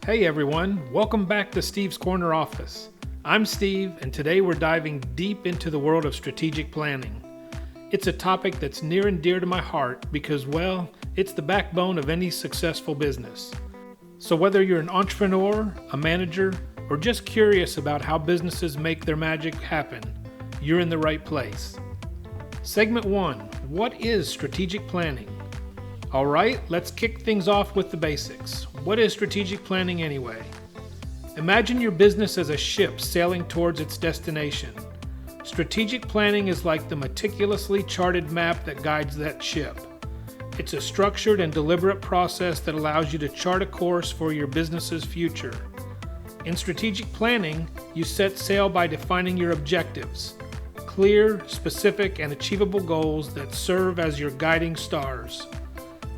Hey everyone, welcome back to Steve's Corner Office. I'm Steve, and today we're diving deep into the world of strategic planning. It's a topic that's near and dear to my heart because, well, it's the backbone of any successful business. So whether you're an entrepreneur, a manager, or just curious about how businesses make their magic happen, you're in the right place. Segment 1, what is strategic planning? All right, let's kick things off with the basics. What is strategic planning anyway? Imagine your business as a ship sailing towards its destination. Strategic planning is like the meticulously charted map that guides that ship. It's a structured and deliberate process that allows you to chart a course for your business's future. In strategic planning, you set sail by defining your objectives, clear, specific, and achievable goals that serve as your guiding stars.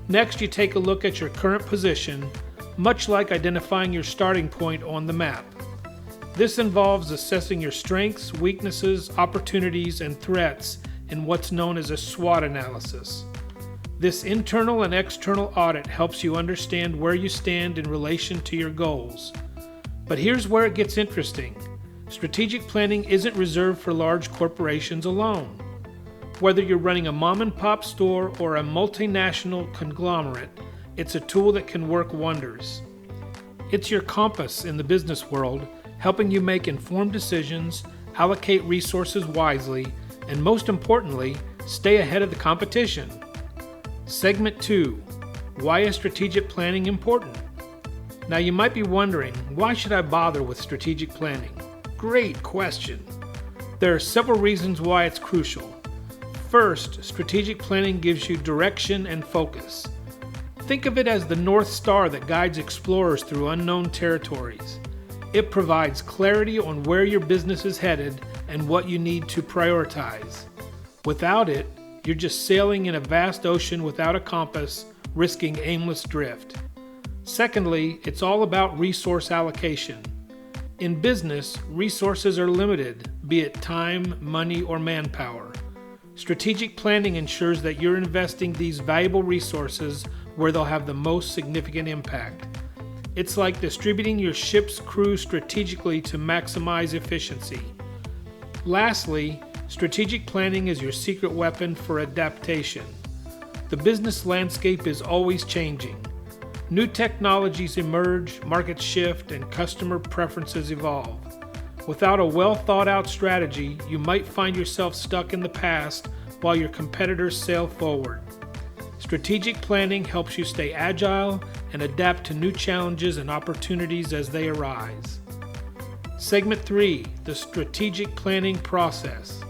Next, you take a look at your current position, much like identifying your starting point on the map. This involves assessing your strengths, weaknesses, opportunities, and threats in what's known as a SWOT analysis. This internal and external audit helps you understand where you stand in relation to your goals. But here's where it gets interesting. Strategic planning isn't reserved for large corporations alone. Whether you're running a mom-and-pop store or a multinational conglomerate, it's a tool that can work wonders. It's your compass in the business world, helping you make informed decisions, allocate resources wisely, and most importantly, stay ahead of the competition. Segment 2, why is strategic planning important? Now you might be wondering, why should I bother with strategic planning? Great question. There are several reasons why it's crucial. First, strategic planning gives you direction and focus. Think of it as the North Star that guides explorers through unknown territories. It provides clarity on where your business is headed and what you need to prioritize. Without it, you're just sailing in a vast ocean without a compass, risking aimless drift. Secondly, it's all about resource allocation. In business, resources are limited, be it time, money, or manpower. Strategic planning ensures that you're investing these valuable resources where they'll have the most significant impact. It's like distributing your ship's crew strategically to maximize efficiency. Lastly, strategic planning is your secret weapon for adaptation. The business landscape is always changing. New technologies emerge, markets shift, and customer preferences evolve. Without a well-thought-out strategy, you might find yourself stuck in the past while your competitors sail forward. Strategic planning helps you stay agile and adapt to new challenges and opportunities as they arise. Segment 3, the strategic planning process.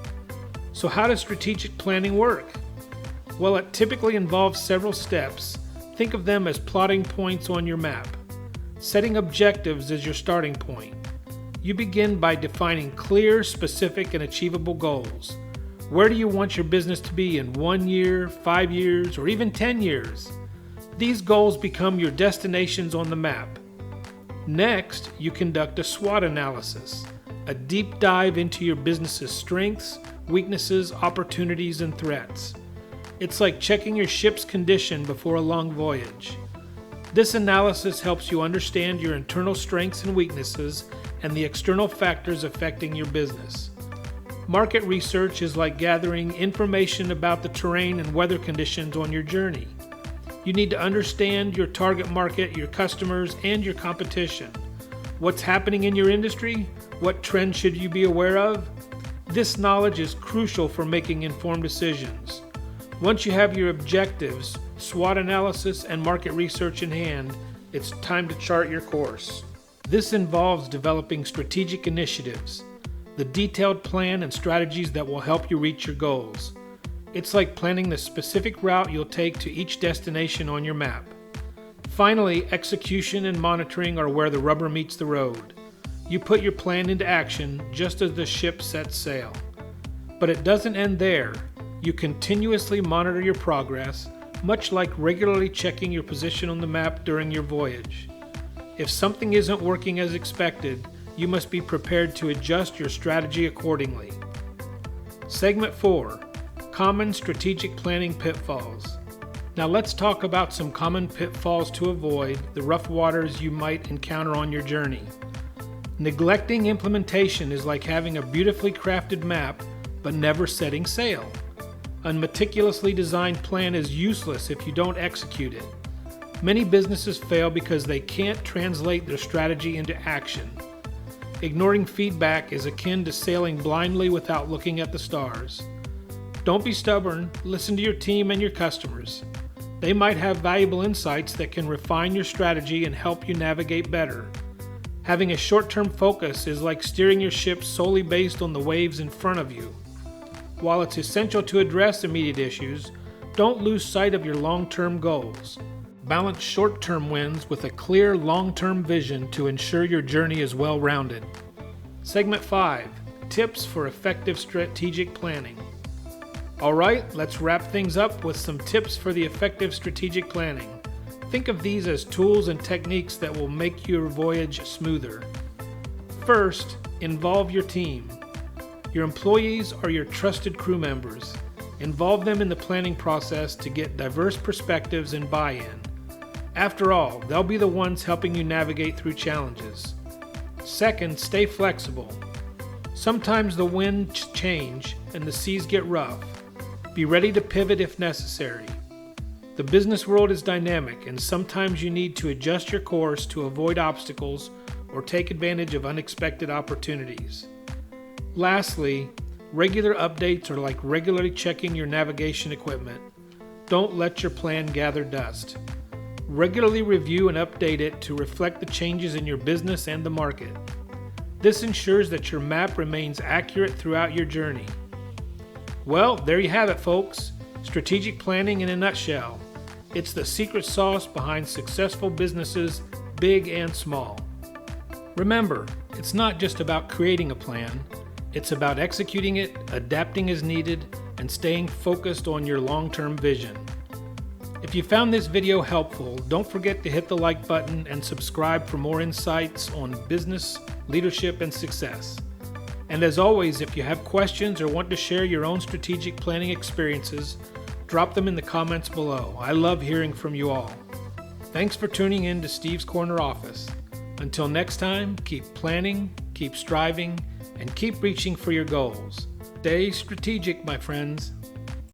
So how does strategic planning work? Well, it typically involves several steps. Think of them as plotting points on your map. Setting objectives is your starting point. You begin by defining clear, specific, and achievable goals. Where do you want your business to be in 1 year, 5 years, or even 10 years? These goals become your destinations on the map. Next, you conduct a SWOT analysis, a deep dive into your business's strengths, weaknesses, opportunities, and threats. It's like checking your ship's condition before a long voyage. This analysis helps you understand your internal strengths and weaknesses and the external factors affecting your business. Market research is like gathering information about the terrain and weather conditions on your journey. You need to understand your target market, your customers, and your competition. What's happening in your industry? What trends should you be aware of? This knowledge is crucial for making informed decisions. Once you have your objectives, SWOT analysis, and market research in hand, it's time to chart your course. This involves developing strategic initiatives, the detailed plan and strategies that will help you reach your goals. It's like planning the specific route you'll take to each destination on your map. Finally, execution and monitoring are where the rubber meets the road. You put your plan into action just as the ship sets sail. But it doesn't end there. You continuously monitor your progress, much like regularly checking your position on the map during your voyage. If something isn't working as expected, you must be prepared to adjust your strategy accordingly. Segment 4, Common Strategic Planning Pitfalls. Now let's talk about some common pitfalls to avoid the rough waters you might encounter on your journey. Neglecting implementation is like having a beautifully crafted map but never setting sail. A meticulously designed plan is useless if you don't execute it. Many businesses fail because they can't translate their strategy into action. Ignoring feedback is akin to sailing blindly without looking at the stars. Don't be stubborn, listen to your team and your customers. They might have valuable insights that can refine your strategy and help you navigate better. Having a short-term focus is like steering your ship solely based on the waves in front of you. While it's essential to address immediate issues, don't lose sight of your long-term goals. Balance short-term wins with a clear long-term vision to ensure your journey is well-rounded. Segment 5, Tips for Effective Strategic Planning. All right, let's wrap things up with some tips for the effective strategic planning. Think of these as tools and techniques that will make your voyage smoother. First, involve your team. Your employees are your trusted crew members. Involve them in the planning process to get diverse perspectives and buy-in. After all, they'll be the ones helping you navigate through challenges. Second, stay flexible. Sometimes the winds change and the seas get rough. Be ready to pivot if necessary. The business world is dynamic, and sometimes you need to adjust your course to avoid obstacles or take advantage of unexpected opportunities. Lastly, regular updates are like regularly checking your navigation equipment. Don't let your plan gather dust. Regularly review and update it to reflect the changes in your business and the market. This ensures that your map remains accurate throughout your journey. Well, there you have it, folks. Strategic planning in a nutshell. It's the secret sauce behind successful businesses, big and small. Remember, it's not just about creating a plan. It's about executing it, adapting as needed, and staying focused on your long-term vision. If you found this video helpful, don't forget to hit the like button and subscribe for more insights on business, leadership, and success. And as always, if you have questions or want to share your own strategic planning experiences, drop them in the comments below. I love hearing from you all. Thanks for tuning in to Steve's Corner Office. Until next time, keep planning, keep striving, and keep reaching for your goals. Stay strategic, my friends.